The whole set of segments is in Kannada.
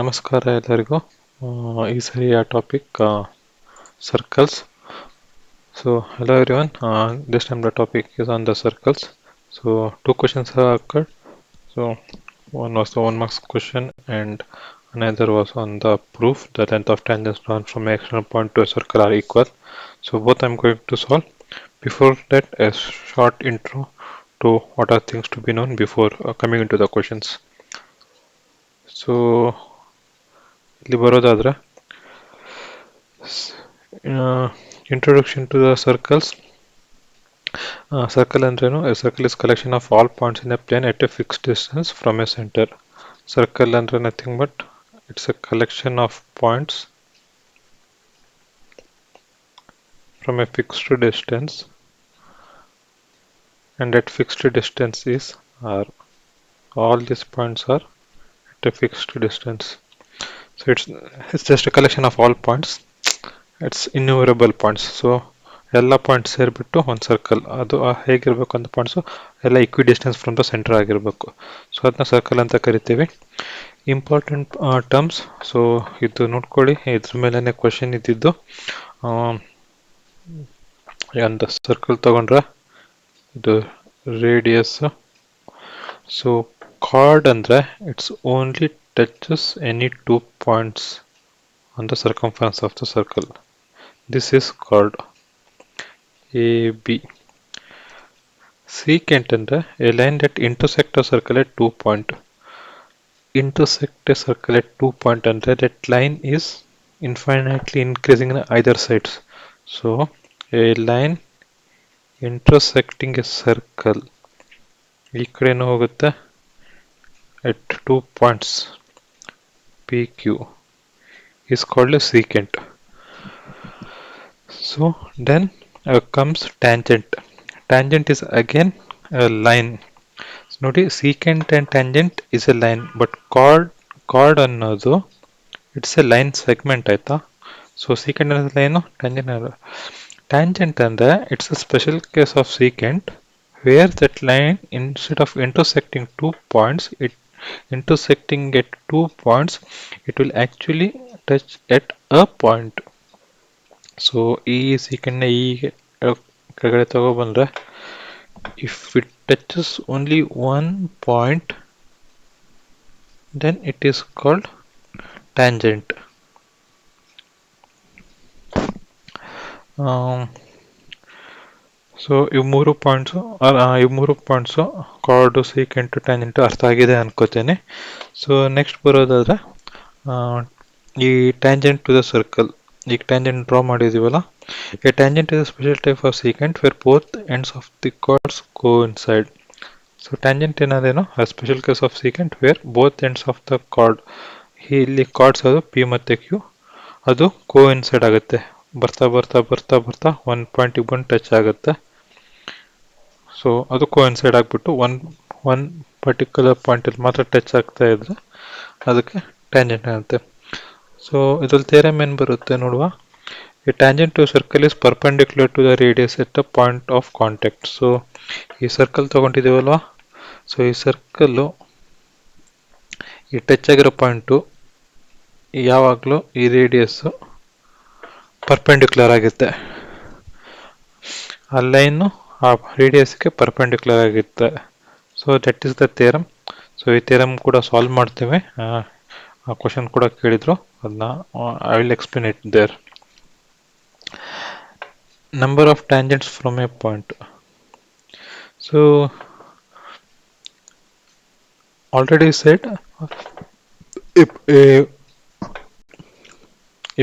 ನಮಸ್ಕಾರ ಎಲ್ಲರಿಗೂ. ಈ ಸರಿಯ topic circles. So hello everyone. This time the topic is on the circles. So two questions have occurred. So one was the 1 marks question and another was on the proof the length of tangents drawn from an external point to a circle are equal. So both I'm going to solve. Before that, a short intro to what are things to be known before coming into the questions. So ಇಲ್ಲಿ ಬರೋದಾದ್ರೆ introduction to the circles. Circle ಅಂದ್ರೇನು? A circle is collection of all points in a plane at a fixed distance from a center. Circle ಅಂದ್ರೆ nothing but it's a collection of points from a fixed distance, and that fixed distance is r. All these points are at a fixed distance. So it's just a collection of all points. It's innumerable points. So ಎಲ್ಲ ಪಾಯಿಂಟ್ಸ್ ಸೇರಿಬಿಟ್ಟು ಒಂದು ಸರ್ಕಲ್. ಅದು ಹೇಗಿರಬೇಕು ಅಂತ ಪಾಯಿಂಟ್ಸು ಎಲ್ಲ ಈಕ್ವಿ ಡಿಸ್ಟೆನ್ಸ್ ಫ್ರಮ್ ದ ಸೆಂಟರ್ ಆಗಿರಬೇಕು. ಸೊ ಅದನ್ನ ಸರ್ಕಲ್ ಅಂತ ಕರಿತೀವಿ. Important terms. ಸೊ ಇದು ನೋಡ್ಕೊಳ್ಳಿ, ಇದ್ರ ಮೇಲೇ ಕ್ವಶನ್ ಇದ್ದಿದ್ದು. ಒಂದು ಸರ್ಕಲ್ ತಗೊಂಡ್ರೆ ಇದು ರೇಡಿಯಸ್. ಸೊ ಕಾರ್ಡ್ ಅಂದರೆ it's only touches any two points on the circumference of the circle. This is called AB. Secant under a line that intersect a circle at 2 point. Intersect a circle at 2 point under that line is infinitely increasing in either sides. So a line intersecting a circle ಈ ಕಡೆನೂ ಹೋಗುತ್ತೆ at 2 points PQ is called a secant. So then comes tangent. Tangent is again a line. So ನೋಡಿ, secant and tangent is a line, but chord ಅನ್ನೋದು it's a line segment ಆಯ್ತಾ. ಸೊ secant ಅನ್ನೋದು ಲೈನು, tangent ಅನ್ನೋದು tangent ಅಂದ್ರೆ it's a special case of secant where that line, instead of intersecting 2 points, it will actually touch at a point. So ಈ secant ಈ ಕೆಳಗಡೆ ತಗೊಬಂದ್ರೆ if it touches only one point then it is called tangent. So ಇವು ಮೂರು ಪಾಯಿಂಟ್ಸು ಕಾರ್ಡು, ಸೀಕೆಂಟು, ಟ್ಯಾಂಜೆಂಟು ಅರ್ಥ ಆಗಿದೆ ಅನ್ಕೋತೇನೆ. ಸೊ ನೆಕ್ಸ್ಟ್ ಬರೋದಾದ್ರೆ ಈ ಟ್ಯಾಂಜೆಂಟ್ ಟು ದ ಸರ್ಕಲ್. ಈಗ ಟ್ಯಾಂಜೆಂಟ್ ಡ್ರಾ ಮಾಡಿದೀವಲ್ಲ, a tangent is a special type of secant where both ends of the chords coincide. So tangent ಏನಾದೇನು, a special case of secant where both ends of the chord, ಇಲ್ಲಿ ಕಾರ್ಡ್ಸ್ ಅದು ಪಿ ಮತ್ತು ಕ್ಯೂ, ಅದು ಕೋಇನ್ಸೈಡ್ ಆಗುತ್ತೆ. ಬರ್ತಾ ಬರ್ತಾ ಬರ್ತಾ ಬರ್ತಾ ಒನ್ ಪಾಯಿಂಟಿಗೆ ಬಂದು ಟಚ್ ಆಗುತ್ತೆ. ಸೊ ಅದು ಕೋಇನ್ಸೈಡ್ ಆಗಿಬಿಟ್ಟು ಒನ್ ಪರ್ಟಿಕ್ಯುಲರ್ ಪಾಯಿಂಟಲ್ಲಿ ಮಾತ್ರ ಟಚ್ ಆಗ್ತಾ ಇದ್ರೆ ಅದಕ್ಕೆ ಟ್ಯಾಂಜೆಂಟ್ ಆಗುತ್ತೆ. ಸೊ ಇದ್ರಲ್ಲಿ ಥಿಯರಮ್ ಏನು ಬರುತ್ತೆ ನೋಡುವ. A tangent to circle is perpendicular to the radius at the point of contact. So ಈ ಸರ್ಕಲ್ ತೊಗೊಂಡಿದ್ದೀವಲ್ವ, ಸೊ ಈ ಸರ್ಕಲ್ಲು ಈ ಟಚ್ ಆಗಿರೋ ಪಾಯಿಂಟು ಯಾವಾಗಲೂ ಈ ರೇಡಿಯಸ್ಸು ಪರ್ಪೆಂಡಿಕ್ಯುಲರ್ ಆಗುತ್ತೆ. ಆ ಲೈನು ಆ ರೇಡಿಯಸ್ಗೆ ಪರ್ಪೆಂಡಿಕ್ಯುಲರ್ ಆಗಿರುತ್ತೆ. So that is the theorem. So ಈ ಥಿಯರಮ್ ಕೂಡ ಸಾಲ್ವ್ ಮಾಡ್ತೇವೆ. ಆ ಕ್ವಶನ್ ಕೂಡ ಕೇಳಿದ್ರು, ಅದನ್ನ I will explain it there. Number of tangents from a point. So already said, if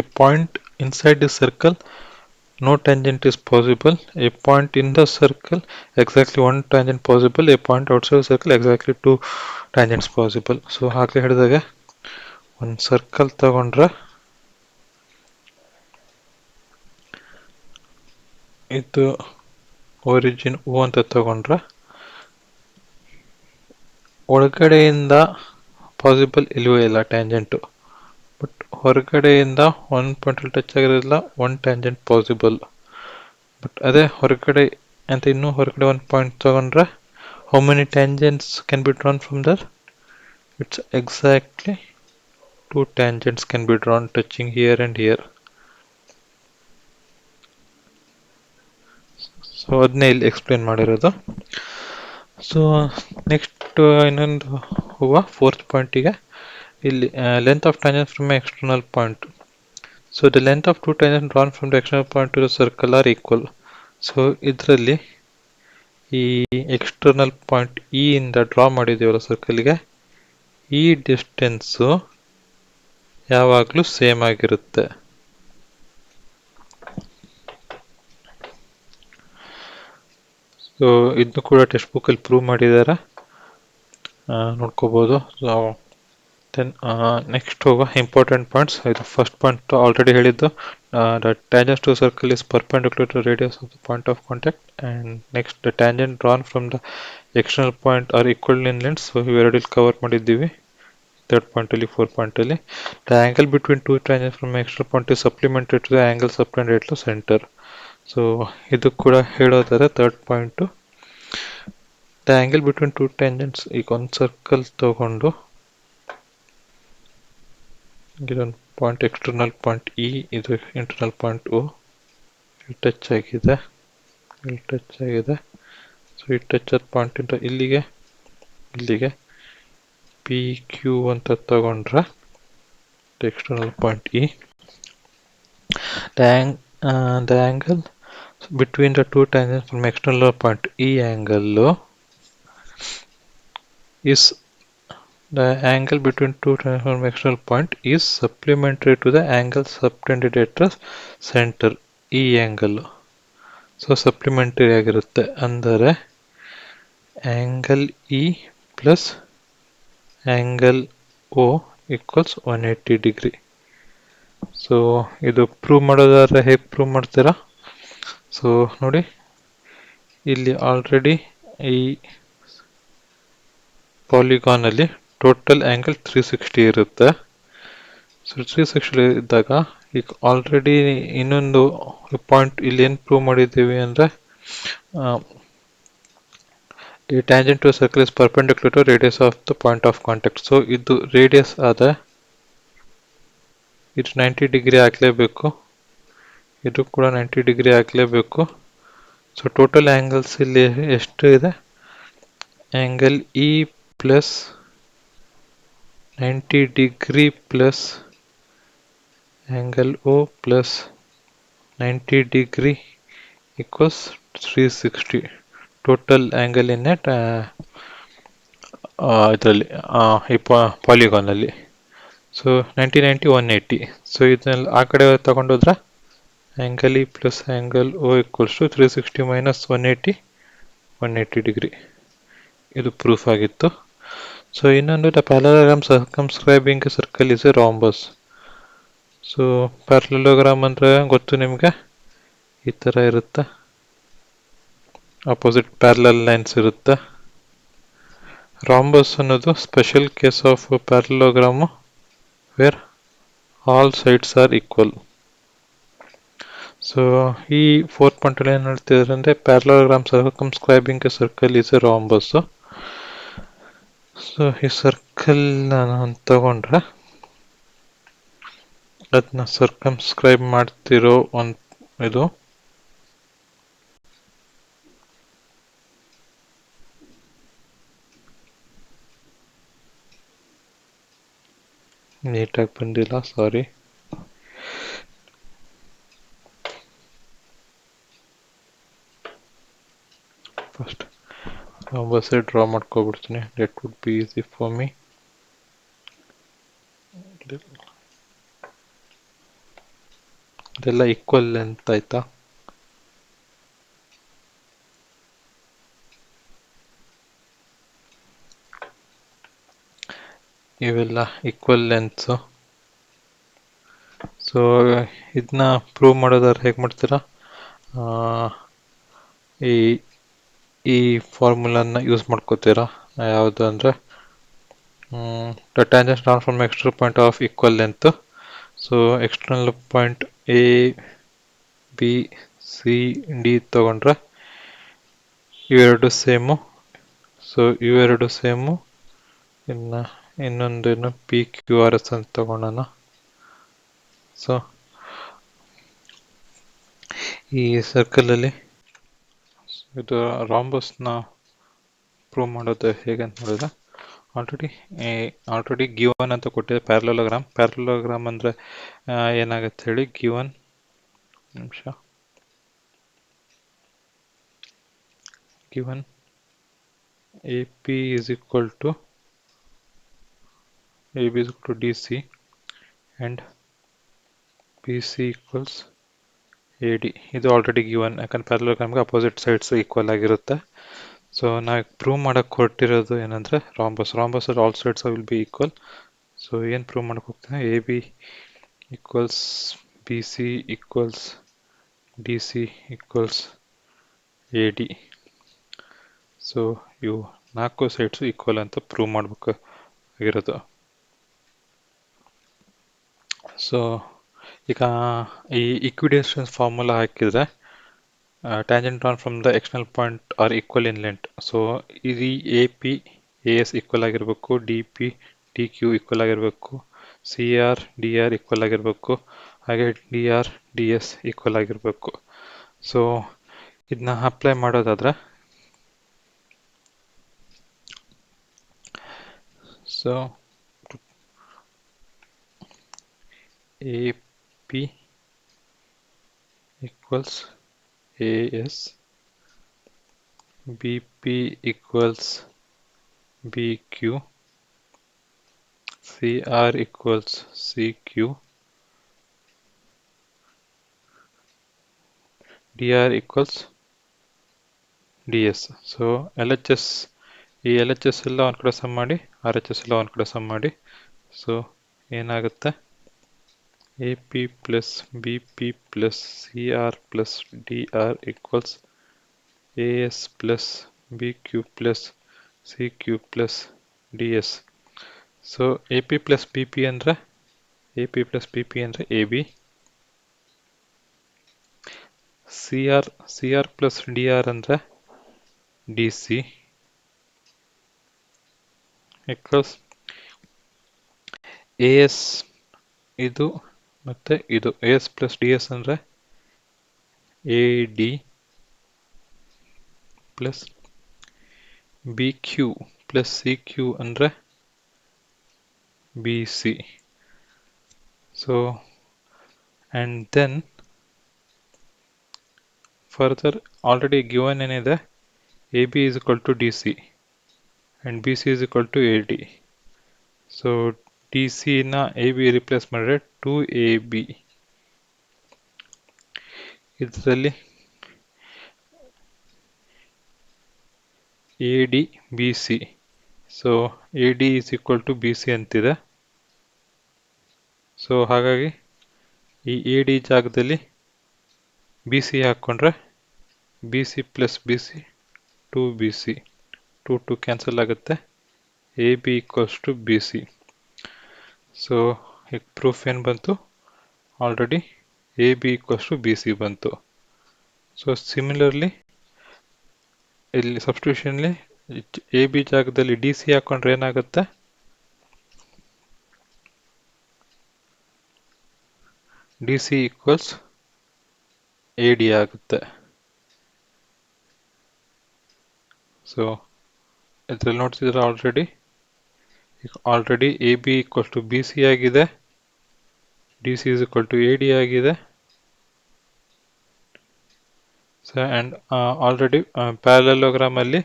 a point inside the circle no tangent is possible. A point in the circle exactly one tangent possible. A point outside the circle exactly two tangents possible. So ಹಾಗೆ ಹೇಳಿದಾಗ ಒಂದು ಸರ್ಕಲ್ ತಗೊಂಡ್ರೆ ಇದು ಒರಿಜಿನ್ ಓ ಅಂತ ತಗೊಂಡ್ರೆ ಒಳಗಡೆಯಿಂದ ಪಾಸಿಬಲ್ ಇಲ್ಲವೇ ಇಲ್ಲ ಟ್ಯಾಂಜೆಂಟು, ಬಟ್ ಹೊರಗಡೆಯಿಂದ ಒನ್ ಪಾಯಿಂಟಲ್ಲಿ ಟಚ್ ಆಗಿರೋದಿಲ್ಲ, ಒನ್ ಟ್ಯಾಂಜೆಂಟ್ ಪಾಸಿಬಲ್. ಬಟ್ ಅದೇ ಹೊರಗಡೆ ಅಂತ ಇನ್ನೂ ಹೊರಗಡೆ ಒಂದು ಪಾಯಿಂಟ್ ತಗೊಂಡ್ರೆ how many tangents can be drawn from there? It's exactly two tangents can be drawn touching here and here. So ಅದನ್ನೇ ಇಲ್ಲಿ ಎಕ್ಸ್ಪ್ಲೇನ್ ಮಾಡಿರೋದು. ಸೊ ನೆಕ್ಸ್ಟ್ ಇನ್ನೊಂದು ಹೋಗುವ ಫೋರ್ತ್ ಪಾಯಿಂಟಿಗೆ. ಇಲ್ಲಿ length of tangent from external point. So the length of two tangent drawn from the external point to the circle are equal. So ಇದರಲ್ಲಿ ಈ ಎಕ್ಸ್ಟರ್ನಲ್ ಪಾಯಿಂಟ್ ಇ ಇಂದ ಡ್ರಾ ಮಾಡಿದ್ದೀವಲ್ಲ ಸರ್ಕಲ್ಗೆ, ಈ ಡಿಸ್ಟೆನ್ಸು ಯಾವಾಗಲೂ ಸೇಮ್ ಆಗಿರುತ್ತೆ. ಸೊ ಇದನ್ನು ಕೂಡ ಟೆಕ್ಸ್ಟ್ ಬುಕ್ಕಲ್ಲಿ ಪ್ರೂವ್ ಮಾಡಿದ್ದಾರೆ, ನೋಡ್ಕೋಬೋದು. ಸೊ ದೆನ್ ನೆಕ್ಸ್ಟ್ ಹೋಗುವ ಇಂಪಾರ್ಟೆಂಟ್ ಪಾಯಿಂಟ್ಸ್. ಇದು ಫಸ್ಟ್ ಪಾಯಿಂಟ್ ಆಲ್ರೆಡಿ ಹೇಳಿದ್ದು, the tangent to circle is perpendicular to radius of the point of contact. And next the tangent drawn from the external point are equal in length. So ಇವೆರಡು ಇಲ್ಲಿ ಕವರ್ ಮಾಡಿದ್ದೀವಿ ಥರ್ಡ್ ಪಾಯಿಂಟಲ್ಲಿ. ಫೋರ್ತ್ ಪಾಯಿಂಟಲ್ಲಿ the angle between two tangent from external point is supplemented to the angle subtended to centre. So ಇದು ಕೂಡ ಹೇಳೋದಾದ್ರೆ third point, the angle between to tangents. ಈಗ ಒಂದು ಸರ್ಕಲ್ ತಗೊಂಡು ಇದೊಂದು ಪಾಯಿಂಟ್ ಎಕ್ಸ್ಟರ್ನಲ್ ಪಾಯಿಂಟ್ ಇ, ಇದು ಇಂಟರ್ನಲ್ ಪಾಯಿಂಟ್ ಓ, ಇಲ್ಲಿ ಟಚ್ ಆಗಿದೆ, ಇಲ್ಲಿ ಟಚ್ ಆಗಿದೆ. ಸೊ ಈ ಟಚ್ ಆದ ಪಾಯಿಂಟಿಂದ ಇಲ್ಲಿಗೆ ಪಿ ಕ್ಯೂ ಅಂತ ತಗೊಂಡ್ರೆ external point E. The angle between the two tangents from external point, ಈ angle is the angle between two tangents from external point is supplementary to the angle subtended at the center. ಈ ಆ್ಯಂಗಲ್ ಸೊ ಸಪ್ಲಿಮೆಂಟರಿ ಆಗಿರುತ್ತೆ. ಅಂದರೆ angle E plus angle O equals 180 degree. So ಇದು ಪ್ರೂವ್ ಮಾಡೋದಾದ್ರೆ ಹೇಗೆ ಪ್ರೂವ್ ಮಾಡ್ತೀರಾ? ಸೊ ನೋಡಿ, ಇಲ್ಲಿ ಆಲ್ರೆಡಿ ಈ ಪಾಲಿಗಾನ್ ಅಲ್ಲಿ ಟೋಟಲ್ ಆ್ಯಂಗಲ್ 360 ಇರುತ್ತೆ. ಸೊ 360 ಇದ್ದಾಗ ಈಗ ಆಲ್ರೆಡಿ ಇನ್ನೊಂದು ಪಾಯಿಂಟ್ ಇಲ್ಲಿ ಏನು ಪ್ರೂವ್ ಮಾಡಿದ್ದೀವಿ ಅಂದರೆ, ಈ tangent to circle is perpendicular to radius of the point of contact. So ಇದು ರೇಡಿಯಸ್ ಆದರೆ ಇದು 90 ಡಿಗ್ರಿ ಆಗಲೇಬೇಕು, ಇದು ಕೂಡ 90 ಡಿಗ್ರಿ ಆಗಲೇಬೇಕು. ಸೊ ಟೋಟಲ್ ಆ್ಯಂಗಲ್ಸ್ ಇಲ್ಲಿ ಎಷ್ಟು ಇದೆ? Angle E plus 90 degree plus angle O plus 90 degree equals 360 total angle in it ಇದರಲ್ಲಿ ಈ ಪಾಲಿಗಾನಲ್ಲಿ. ಸೊ 90 90 180. ಸೊ ಇದನ್ನೆಲ್ಲ ಆ ಕಡೆ ತಗೊಂಡೋದ್ರೆ angle E plus angle O equals to 360 minus 180 degree. ಇದು ಪ್ರೂಫ್ ಆಗಿತ್ತು. ಸೊ ಇನ್ನೊಂದು, the parallelogram circumscribing circle is a rhombus. So parallelogram ಅಂದರೆ ಗೊತ್ತು ನಿಮಗೆ, ಈ ಥರ ಇರುತ್ತೆ, ಅಪೋಸಿಟ್ ಪ್ಯಾರಲಲ್ ಲೈನ್ಸ್ ಇರುತ್ತೆ. ರಾಂಬಸ್ ಅನ್ನೋದು special case of parallelogram where all sides are equal. So ಈ ಫೋರ್ತ್ ಪಾಯಿಂಟಲ್ಲಿ ಏನು ಹೇಳ್ತಿದ್ದಾರೆ ಅಂದರೆ, parallelogram circumscribing a circle is a rhombus. So ಈ ಸರ್ಕಲ್ ನಾನು ತಗೊಂಡ್ರೆ ಅದನ್ನ ಸರ್ಕಮ್ಸ್ಕ್ರೈಬ್ ಮಾಡ್ತಿರೋ ಒಂದು ಇದು ನೀಟಾಗಿ ಬಂದಿಲ್ಲ, ಸಾರಿ. ಫಸ್ಟ್ ಬಸ್ಸೇ ಡ್ರಾ ಮಾಡ್ಕೊಬಿಡ್ತೀನಿ, let would be easy for me. ಇದೆಲ್ಲ ಈಕ್ವಲ್ ಲೆಂತ್ ಆಯ್ತಾ? ಇವೆಲ್ಲ ಈಕ್ವಲ್ ಲೆಂತ್ಸು. ಸೊ ಇದನ್ನ ಪ್ರೂವ್ ಮಾಡೋದಾದ್ರೆ ಹೇಗೆ ಮಾಡ್ತೀರಾ? ಈ ಫಾರ್ಮುಲನ್ನ ಯೂಸ್ ಮಾಡ್ಕೋತೀರಾ. ಯಾವುದು ಅಂದರೆ, the tangent drawn from external point of equal length. So external point A B C D ತಗೊಂಡ್ರೆ ಇವೆರಡು ಸೇಮು. ಸೊ ಇವೆರಡು ಸೇಮು, ಇನ್ನು ಇನ್ನೊಂದೇನು ಪಿ ಕ್ಯೂ ಆರ್ ಎಸ್ ಅಂತ ತಗೊಳ್ಳೋಣ. ಸೊ ಈ ಸರ್ಕಲಲ್ಲಿ ಇದು ರಾಂಬಸ್ನ ಪ್ರೂವ್ ಮಾಡೋದು ಹೇಗೆ ಅಂತ ನೋಡಿದ್ರೆ, ಆಲ್ರೆಡಿ ಗಿವನ್ ಅಂತ ಕೊಟ್ಟಿದೆ ಪ್ಯಾರಲೋಗ್ರಾಮ್ ಅಂದರೆ ಏನಾಗುತ್ತೆ ಹೇಳಿ. ಗಿವನ್ ನಿಮಿಷ, given A P is equal to D C and P C equals A D. ಇದು ಆಲ್ರೆಡಿ ಗಿವನ್, ಯಾಕಂದ್ರೆ ಪ್ಯಾರಲೋಗ್ರಾಮ್ಗೆ ಅಪೋಸಿಟ್ ಸೈಡ್ಸ್ ಈಕ್ವಲ್ ಆಗಿರುತ್ತೆ. ಸೊ ನಾವು ಪ್ರೂವ್ ಮಾಡೋಕ್ಕೆ ಹೊರಟಿರೋದು ಏನಂದರೆ rhombus all sides will be equal. So ಏನು ಪ್ರೂವ್ ಮಾಡೋಕ್ಕೆ ಹೋಗ್ತೀನಿ, A B equals B C equals D C equals A D. So ಇವು 4 ಸೈಡ್ಸು ಈಕ್ವಲ್ ಅಂತ ಪ್ರೂವ್ ಮಾಡಬೇಕಾಗಿರೋದು. ಸೊ ಈಗ ಈ ಇಕ್ವಿಡಿಸ್ಟೆನ್ಸ್ ಫಾರ್ಮುಲಾ ಹಾಕಿದರೆ tangent drawn from the external point are equal in length. So ಇದು A P A S equal ಆಗಿರಬೇಕು, D P D Q equal ಆಗಿರಬೇಕು, C R D R equal ಆಗಿರಬೇಕು, ಹಾಗೆ D R D S equal ಆಗಿರಬೇಕು. ಸೊ ಇದನ್ನ ಅಪ್ಲೈ ಮಾಡೋದಾದರೆ, so A P equals A S, B P equals B Q, C R equals C Q, D R equals D S. So L H S, ಈ ಎಲ್ ಎಚ್ ಎಸ್ ಎಲ್ಲ ಒಂದು ಕಡೆ ಸಮ್ ಮಾಡಿ, ಆರ್ ಎಚ್ ಎಸ್ ಎಲ್ಲ ಒಂದು ಕಡೆ ಸಮ್ ಮಾಡಿ. ಸೊ ಏನಾಗುತ್ತೆ, A P plus B P plus C R plus D R equals A S plus B Q plus C Q plus D S. So A P plus B P ಅಂದರೆ A B, C R plus D R ಅಂದರೆ D C equals A S, ಇದು ಮತ್ತು ಇದು A S plus D S ಅಂದರೆ A D plus B Q plus C Q ಅಂದರೆ B C. So and then further already given ಏನಿದೆ, A B is equal to D C and B C is equal to A D. So D ಸಿನ ಎ ಬಿ ರಿಪ್ಲೇಸ್ ಮಾಡಿದ್ರೆ 2AB. ಇದರಲ್ಲಿ A D B C, so A D is equal to B C ಅಂತಿದೆ. ಸೊ ಹಾಗಾಗಿ ಈ ಎ ಡಿ ಜಾಗದಲ್ಲಿ ಬಿ ಸಿ ಹಾಕ್ಕೊಂಡ್ರೆ B C plus B C 2BC, 2 cancel ಆಗುತ್ತೆ, A B equals to B C. So ಈಗ ಪ್ರೂಫ್ ಏನು ಬಂತು, already A B equals to B C ಬಂತು. ಸೊ ಸಿಮಿಲರ್ಲಿ ಇಲ್ಲಿ ಸಬ್ಸ್ಟಿಟ್ಯೂಷನ್ಲಿ ಎ ಬಿ ಜಾಗದಲ್ಲಿ ಡಿ ಸಿ ಹಾಕೊಂಡ್ರೆ ಏನಾಗುತ್ತೆ, D C equals A D ಆಗುತ್ತೆ. ಸೊ ಇದರಲ್ಲಿ ನೋಡ್ತಿದ್ರೆ already A B equals to B C ಆಗಿದೆ, D C is equal to A D ಆಗಿದೆ. ಸೊ ಆ್ಯಂಡ್ ಆಲ್ರೆಡಿ ಪ್ಯಾರಲೋಗ್ರಾಮ್ ಅಲ್ಲಿ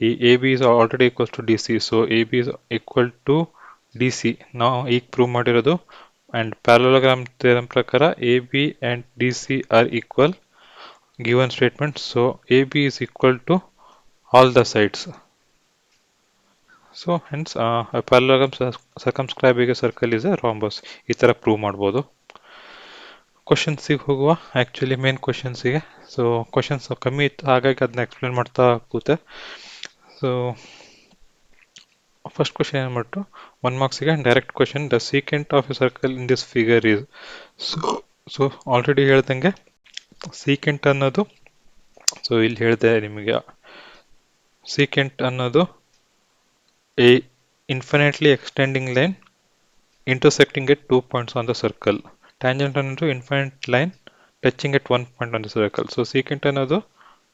ಈ A B is already equals to D C. So A B is equal to D C ನಾವು ಈಗ ಪ್ರೂವ್ ಮಾಡಿರೋದು. ಆ್ಯಂಡ್ ಪ್ಯಾರಲೋಗ್ರಾಮ್ ಥಿಯರಮ್ ಪ್ರಕಾರ A B and D C are equal given statement. So A B is equal to all the sides. So hence parallelogram circumscribing a circle is a rhombus. ಈ ಥರ ಪ್ರೂವ್ ಮಾಡ್ಬೋದು. ಕ್ವಶನ್ಸಿಗೆ ಹೋಗುವ, ಆ್ಯಕ್ಚುಲಿ ಮೇನ್ ಕ್ವಶನ್ಸಿಗೆ. ಸೊ ಕ್ವಶನ್ಸ್ ಕಮ್ಮಿ ಇತ್ತು, ಹಾಗಾಗಿ ಅದನ್ನ ಎಕ್ಸ್ಪ್ಲೇನ್ ಮಾಡ್ತಾ ಕೂತೆ. ಸೊ ಫಸ್ಟ್ ಕ್ವಶನ್ ಏನ್ಬಿಟ್ಟು 1 ಮಾರ್ಕ್ಸಿಗೆ direct question, the secant of a circle in this figure is. So already ಹೇಳ್ದಂಗೆ ಸೀಕೆಂಟ್ ಅನ್ನೋದು, ಸೊ ಇಲ್ಲಿ ಹೇಳಿದೆ ನಿಮಗೆ, ಸೀಕೆಂಟ್ ಅನ್ನೋದು infinitely extending line intersecting at 2 points on the circle. Tangent ಅನ್ನೋದು infinite line touching at 1 point on the circle. So secant ಅನ್ನೋದು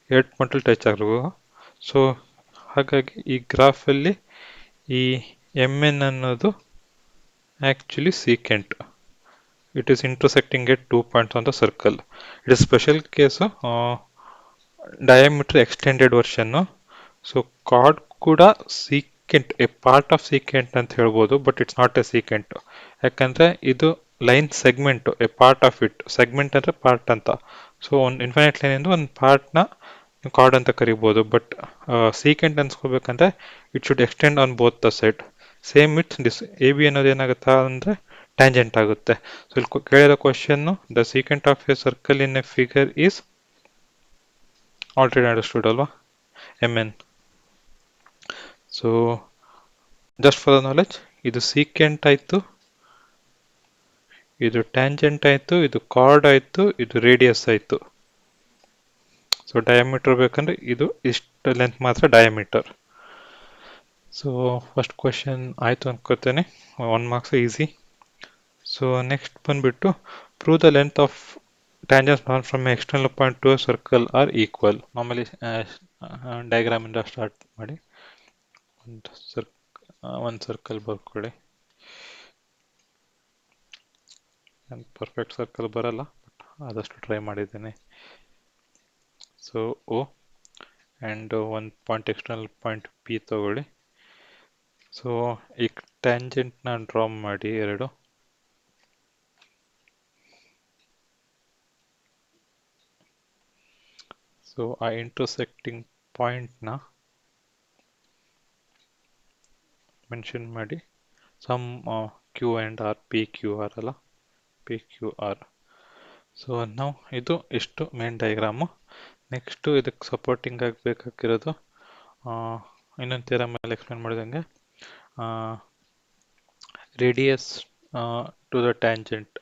2 ಪಾಯಿಂಟಲ್ಲಿ ಟಚ್ ಆಗಬೇಕು. ಸೊ ಹಾಗಾಗಿ ಈ ಗ್ರಾಫಲ್ಲಿ ಈ ಎಮ್ ಎನ್ ಅನ್ನೋದು actually secant. It is intersecting at 2 points on the circle. It is special case diameter extended version. So chord ಕೂಡ secant a part of secant ಅಂತ ಹೇಳ್ಬೋದು, but it's not a secant. ಯಾಕಂದ್ರೆ ಇದು line segment, a part of it. Segment ಅಂದ್ರೆ ಪಾರ್ಟ್ ಅಂತ. ಸೊ ಒಂದು ಇನ್ಫೈನೈಟ್ ಲೈನ್ ಇಂದ ಒಂದು ಪಾರ್ಟ್ನ ಕಾರ್ಡ್ ಅಂತ ಕರಿಬೋದು. ಬಟ್ ಸೀಕೆಂಟ್ ಅನ್ಸ್ಕೋಬೇಕಂದ್ರೆ it should extend on both the side. Same it's this A B ಅನ್ನೋದು ಏನಾಗುತ್ತಾ ಅಂದ್ರೆ ಟ್ಯಾಂಜೆಂಟ್ ಆಗುತ್ತೆ. ಸೊ ಇಲ್ಲಿ ಕೇಳಿದ question, the secant of a circle in a figure is already understood ಅಲ್ವಾ, M N. So just for the knowledge, ಇದು ಸೀಕೆಂಟ್ ಆಯಿತು, ಇದು ಟ್ಯಾಂಜೆಂಟ್ ಆಯಿತು, ಇದು ಕಾರ್ಡ್ ಆಯಿತು, ಇದು ರೇಡಿಯಸ್ ಆಯಿತು. ಸೊ ಡಯಾಮೀಟರ್ ಬೇಕಂದ್ರೆ ಇದು ಇಷ್ಟು ಲೆಂತ್ ಮಾತ್ರ ಡಯಾಮೀಟರ್. ಸೊ ಫಸ್ಟ್ ಕ್ವಶನ್ ಆಯಿತು ಅನ್ಕೋತೇನೆ, 1 ಮಾರ್ಕ್ಸ್ ಈಸಿ. ಸೊ ನೆಕ್ಸ್ಟ್ ಬಂದ್ಬಿಟ್ಟು prove the length of tangents drawn from an external point to a circle are equal. ಮಾಮೂಲಿ ಡಯಾಗ್ರಾಮ್ ಇಂದ ಸ್ಟಾರ್ಟ್ ಮಾಡಿ ಒಂದು ಸರ್ಕಲ್ ಬರ್ಕೊಳ್ಳಿ. ಪರ್ಫೆಕ್ಟ್ ಸರ್ಕಲ್ ಬರಲ್ಲ, ಬಟ್ ಆದಷ್ಟು ಟ್ರೈ ಮಾಡಿದ್ದೇನೆ. ಸೊ ಓ ಆ್ಯಂಡ್ ಒಂದು ಪಾಯಿಂಟ್ ಎಕ್ಸ್ಟರ್ನಲ್ ಪಾಯಿಂಟ್ ಪಿ ತಗೊಳ್ಳಿ. ಸೊ ಈ ಟ್ಯಾಂಜೆಂಟ್ನ ಡ್ರಾ ಮಾಡಿ ಎರಡು. ಸೊ ಆ ಇಂಟರ್ಸೆಕ್ಟಿಂಗ್ ಪಾಯಿಂಟ್ನ ಮೆನ್ಷನ್ ಮಾಡಿ. Some Q and R, P Q R ಅಲ್ಲ, ಪಿ ಕ್ಯೂ ಆರ್. ಸೊ ನಾವು ಇದು ಇಷ್ಟು ಮೇನ್ ಡಯಾಗ್ರಾಮು. ನೆಕ್ಸ್ಟು ಇದಕ್ಕೆ ಸಪೋರ್ಟಿಂಗ್ ಆಗಬೇಕಾಗಿರೋದು ಇನ್ನೊಂದು ಥಿಯರಮ್ ಮೇಲೆ ಎಕ್ಸ್ಪ್ಲೇನ್ ಮಾಡಿದಂಗೆ, radius to the tangent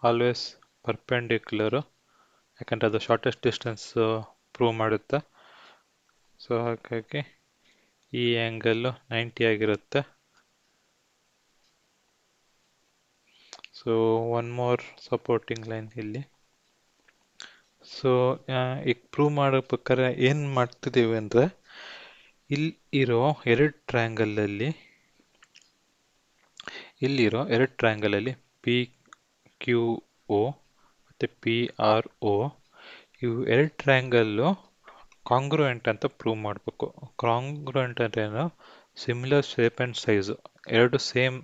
always perpendicular, ಯಾಕಂದರೆ ಅದು ಶಾರ್ಟೆಸ್ಟ್ ಡಿಸ್ಟೆನ್ಸ್ ಪ್ರೂವ್ ಮಾಡುತ್ತೆ. ಸೊ ಹಾಗಾಗಿ ಈ ಆ್ಯಂಗಲ್ಲು 90 ಆಗಿರುತ್ತೆ. So one more supporting line ಇಲ್ಲಿ. ಸೊ ಈಗ ಪ್ರೂವ್ ಮಾಡಬೇಕಾದ್ರೆ ಏನು ಮಾಡ್ತಿದ್ದೀವಿ ಅಂದರೆ, ಇಲ್ಲಿ ಇರೋ ಎರಡು ಟ್ರ್ಯಾಂಗಲಲ್ಲಿ ಪಿ ಕ್ಯೂ ಒ ಮತ್ತು ಪಿ ಆರ್ ಒ, ಇವು ಎರಡು ಟ್ರ್ಯಾಂಗಲ್ಲು ಕಾಂಗ್ರುಯೆಂಟ್ ಅಂತ ಪ್ರೂವ್ ಮಾಡಬೇಕು. ಕಾಂಗ್ರುಯೆಂಟ್ ಅಂದ್ರೆ ಸಿಮಿಲರ್ ಶೇಪ್ ಆ್ಯಂಡ್ ಸೈಜು, ಎರಡು ಸೇಮ್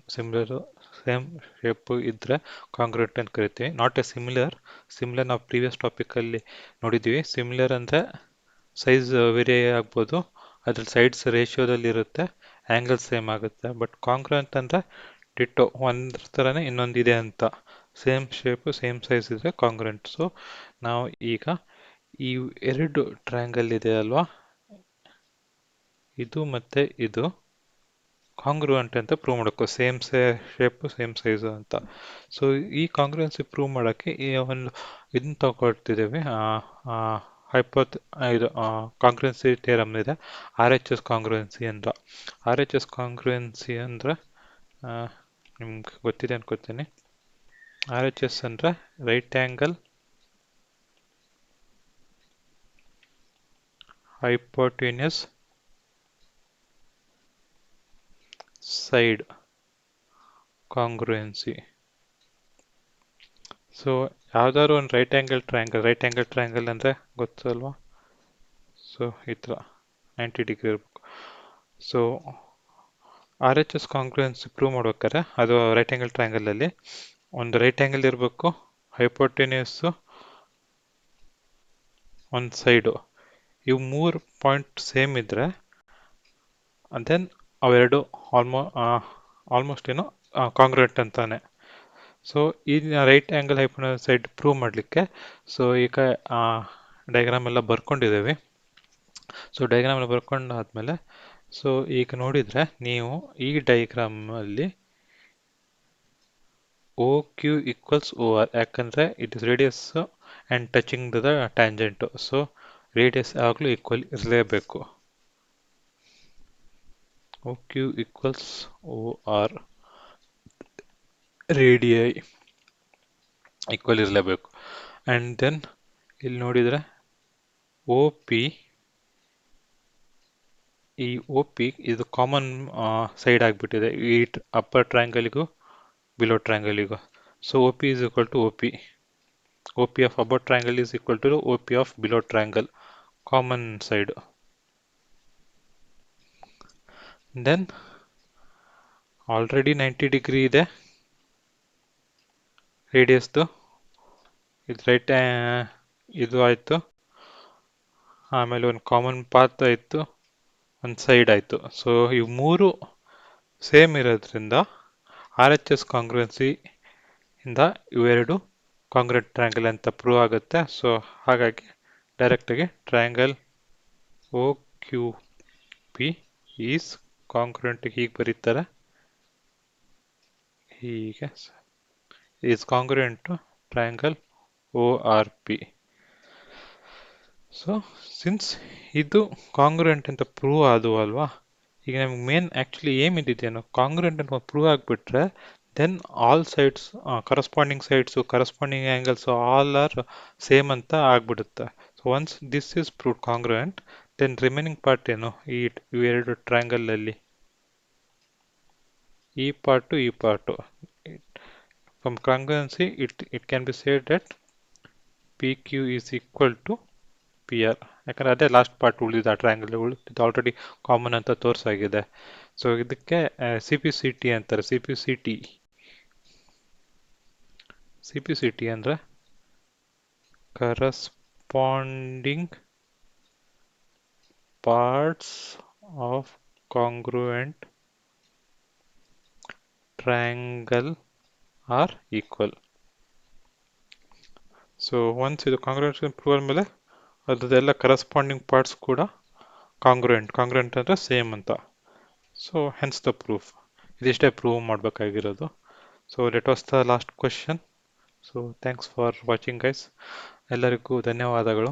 ಶೇಪು ಇದ್ದರೆ ಕಾಂಗ್ರುಯೆಂಟ್ ಅಂತ ಕರಿತೀವಿ. ನಾಟ್ ಎ ಸಿಮಿಲರ್ ನಾವು ಪ್ರೀವಿಯಸ್ ಟಾಪಿಕಲ್ಲಿ ನೋಡಿದ್ದೀವಿ. ಸಿಮಿಲರ್ ಅಂದರೆ ಸೈಜ್ ವೇರಿ ಆಗ್ಬೋದು, ಅದ್ರಲ್ಲಿ ಸೈಡ್ಸ್ ರೇಷಿಯೋದಲ್ಲಿ ಇರುತ್ತೆ, ಆ್ಯಂಗಲ್ ಸೇಮ್ ಆಗುತ್ತೆ. ಬಟ್ ಕಾಂಗ್ರುಯೆಂಟ್ ಅಂದರೆ ಡಿಟ್ಟೋ, ಒಂದ್ರ ಥರನೇ ಇನ್ನೊಂದಿದೆ ಅಂತ, ಸೇಮ್ ಶೇಪು ಸೇಮ್ ಸೈಜ್ ಇದ್ರೆ ಕಾಂಗ್ರುಯೆಂಟ್. ಸೊ ನಾವು ಈಗ ಈ ಎರಡು ಟ್ರಯಾಂಗಲ್ ಇದೆ ಅಲ್ವಾ, ಇದು ಮತ್ತೆ ಇದು ಕಾಂಗ್ರುಯೆಂಟ್ ಅಂತ ಪ್ರೂವ್ ಮಾಡಬೇಕು, ಸೇಮ್ ಶೇಪು ಸೇಮ್ ಸೈಜು ಅಂತ. ಸೊ ಈ ಕಾಂಗ್ರುಯೆನ್ಸಿ ಪ್ರೂವ್ ಮಾಡೋಕ್ಕೆ ಈ ಒಂದು ಇದನ್ನ ತಗೊಳ್ತಿದ್ದೇವೆ, ಇದು ಕಾಂಗ್ರುಯೆನ್ಸಿ ಥಿಯರಮ್ ಇದೆ, ಆರ್ ಎಚ್ ಎಸ್ ಕಾಂಗ್ರುಯೆನ್ಸಿ ಅಂತ. ಆರ್ ಎಚ್ ಎಸ್ ಕಾಂಗ್ರುಯೆನ್ಸಿ ಅಂದರೆ ನಿಮ್ಗೆ ಗೊತ್ತಿದೆ ಅನ್ಕೋತೀನಿ. ಆರ್ ಎಚ್ ಎಸ್ ಅಂದರೆ right angle hypotenuse side congruency. So ಯಾವ್ದಾದ್ರು ಒಂದು ರೈಟ್ ಆ್ಯಂಗಲ್ ಟ್ರಯಾಂಗಲ್ ಅಂದರೆ ಗೊತ್ತಲ್ವಾ? ಸೊ ಈ ಥರ 90 ಡಿಗ್ರಿ ಇರಬೇಕು. So R H S congruency prove ಮಾಡ್ಬೇಕಾದ್ರೆ ಅದು ರೈಟ್ ಆ್ಯಂಗಲ್ ಟ್ರಯಾಂಗಲಲ್ಲಿ ಒಂದು ರೈಟ್ ಆ್ಯಂಗಲ್ ಇರಬೇಕು, ಹೈಪೋಟೆನ್ಯೂಸು ಒಂದು ಸೈಡು, ಇವು 3 ಪಾಯಿಂಟ್ ಸೇಮ್ ಇದ್ದರೆ ದೆನ್ ಅವೆರಡು ಆಲ್ಮೋಸ್ಟ್ ಏನೋ ಕಾಂಗ್ರುಯೆಂಟ್ ಅಂತಾನೆ. ಸೊ ಈ right angle hypotenuse side prove ಮಾಡಲಿಕ್ಕೆ ಸೊ ಈಗ ಡಯಾಗ್ರಾಮ್ ಎಲ್ಲ ಬರ್ಕೊಂಡಿದ್ದೇವೆ. ಸೊ ಡಯಾಗ್ರಾಮ್ ಎಲ್ಲ ಬರ್ಕೊಂಡಾದ್ಮೇಲೆ ಸೊ ಈಗ ನೋಡಿದರೆ ನೀವು ಈ ಡಯಾಗ್ರಾಮಲ್ಲಿ O Q equals O R, ಯಾಕಂದರೆ it is radius and touching the tangent. So radius ಯಾವಾಗಲೂ ಈಕ್ವಲ್ ಇರಲೇಬೇಕು. OQ equals OR radii equal ಇರಲೇಬೇಕು. ಆ್ಯಂಡ್ ದೆನ್ ಇಲ್ಲಿ ನೋಡಿದರೆ ಒ ಪಿ, ಈ ಒ ಪಿ ಇದು ಕಾಮನ್ ಸೈಡ್ ಆಗಿಬಿಟ್ಟಿದೆ ಈ ಅಪ್ಪರ್ ಟ್ರಯಾಂಗಲಿಗೂ ಬಿಲೋ ಟ್ರಯಾಂಗಲಿಗೂ. So O P is equal to O P. O P of about triangle is equal to O P of below triangle, common side. Then already 90 degree ಇದೆ ರೇಡಿಯಸ್ದು, ಇದು ರೈಟ್ ಇದು ಆಯಿತು. ಆಮೇಲೆ ಒಂದು ಕಾಮನ್ ಪಾತ್ ಆಯಿತು, ಒಂದು ಸೈಡ್ ಆಯಿತು. ಸೊ ಇವು ಮೂರು ಸೇಮ್ ಇರೋದ್ರಿಂದ ಆರ್ ಎಚ್ ಎಸ್ ಕಾಂಗ್ರುಯೆನ್ಸಿ ಇಂದ ಇವೆರಡು ಕಾಂಗ್ರುಯೆಂಟ್ ಟ್ರಯಾಂಗಲ್ ಅಂತ ಪ್ರೂವ್ ಆಗುತ್ತೆ. ಸೊ ಹಾಗಾಗಿ ಡೈರೆಕ್ಟಾಗಿ triangle O Q P is congruent ಹೀಗೆ ಬರೀತಾರೆ, ಹೀಗೆ is congruent to triangle O R P. So since ಇದು ಕಾಂಗ್ರುಯೆಂಟ್ ಅಂತ ಪ್ರೂವ್ ಆದವು ಅಲ್ವಾ, ಈಗ ನಮ್ಗೆ ಮೇನ್ ಆ್ಯಕ್ಚುಲಿ ಏನಿದೆಯೇನೋ ಕಾಂಗ್ರುಯೆಂಟ್ ಅಂತ ಪ್ರೂವ್ ಆಗಿಬಿಟ್ರೆ then all sides corresponding sides corresponding angles all are same ಅಂತ ಆಗ್ಬಿಡುತ್ತೆ. So once this is proved congruent, then remaining part ಏನು, ಇವೆರಡು ಟ್ರಯಾಂಗಲಲ್ಲಿ ಈ part from congruency it can be said that P Q is equal to P R. ಯಾಕಂದರೆ ಅದೇ ಲಾಸ್ಟ್ ಪಾರ್ಟ್ ಉಳಿದಿದೆ, ಆ ಟ್ರಯಾಂಗಲ್ ಉಳಿದಿದ್ದು ಆಲ್ರೆಡಿ ಕಾಮನ್ ಅಂತ ತೋರಿಸಾಗಿದೆ. ಸೊ ಇದಕ್ಕೆ ಸಿ ಪಿ ಸಿ ಟಿ ಅಂತಾರೆ. ಸಿ ಪಿ ಸಿ ಟಿ ಅಂದರೆ corresponding parts of congruent triangle are equal. So once ಇದು ಕಾಂಗ್ರುಯೆನ್ಸಿ ಪ್ರೂವ್ ಆದಮೇಲೆ ಅದೆಲ್ಲ ಕರಸ್ಪಾಂಡಿಂಗ್ ಪಾರ್ಟ್ಸ್ ಕೂಡ ಕಾಂಗ್ರುಯೆಂಟ್ ಅಂದರೆ ಸೇಮ್ ಅಂತ. So hence the proof. ಇದಿಷ್ಟೇ ಪ್ರೂವ್ ಮಾಡಬೇಕಾಗಿರೋದು. So let was the last question. So thanks for watching guys. ಎಲ್ಲರಿಗೂ ಧನ್ಯವಾದಗಳು.